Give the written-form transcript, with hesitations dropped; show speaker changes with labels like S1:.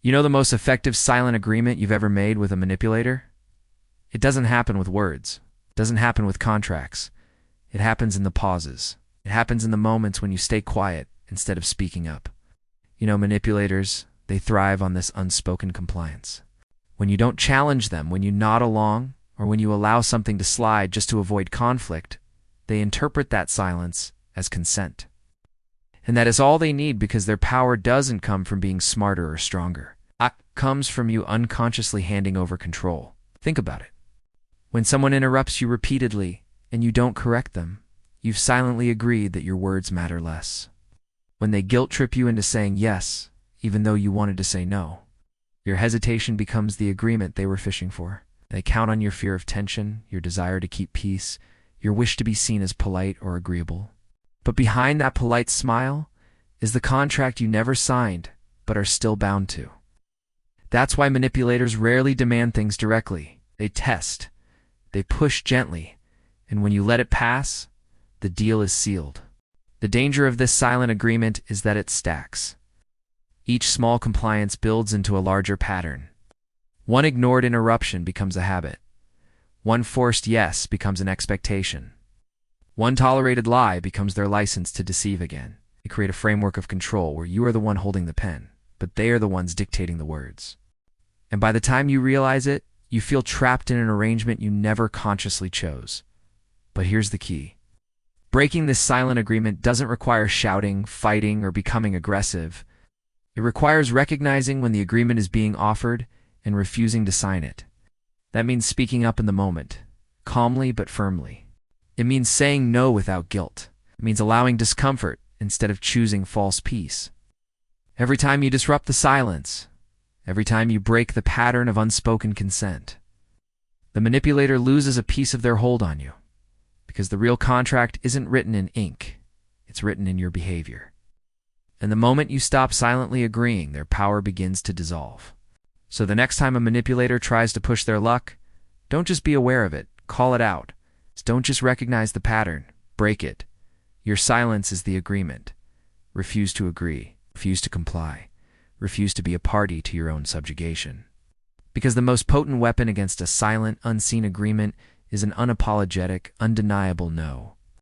S1: You know the most effective silent agreement you've ever made with a manipulator? It doesn't happen with words. It doesn't happen with contracts. It happens in the pauses. It happens in the moments when you stay quiet instead of speaking up. You know, manipulators, they thrive on this unspoken compliance. When you don't challenge them, when you nod along, or when you allow something to slide just to avoid conflict, they interpret that silence as consent. And that is all they need, because their power doesn't come from being smarter or stronger. It comes from you unconsciously handing over control. Think about it. When someone interrupts you repeatedly and you don't correct them, you've silently agreed that your words matter less. When they guilt trip you into saying yes, even though you wanted to say no, your hesitation becomes the agreement they were fishing for. They count on your fear of tension, your desire to keep peace, your wish to be seen as polite or agreeable. But behind that polite smile is the contract you never signed but are still bound to. That's why manipulators rarely demand things directly. They test, they push gently, and when you let it pass, the deal is sealed. The danger of this silent agreement is that it stacks. Each small compliance builds into a larger pattern. One ignored interruption becomes a habit. One forced yes becomes an expectation. One tolerated lie becomes their license to deceive again. They create a framework of control where you are the one holding the pen, but they are the ones dictating the words. And by the time you realize it, you feel trapped in an arrangement you never consciously chose. But here's the key. Breaking this silent agreement doesn't require shouting, fighting, or becoming aggressive. It requires recognizing when the agreement is being offered and refusing to sign it. That means speaking up in the moment, calmly but firmly. It means saying no without guilt. It means allowing discomfort instead of choosing false peace. Every time you disrupt the silence, every time you break the pattern of unspoken consent, the manipulator loses a piece of their hold on you, because the real contract isn't written in ink, it's written in your behavior. And the moment you stop silently agreeing, their power begins to dissolve. So the next time a manipulator tries to push their luck, don't just be aware of it, call it out. Don't just recognize the pattern, break it. Your silence is the agreement. Refuse to agree, refuse to comply, refuse to be a party to your own subjugation. Because the most potent weapon against a silent, unseen agreement is an unapologetic, undeniable no.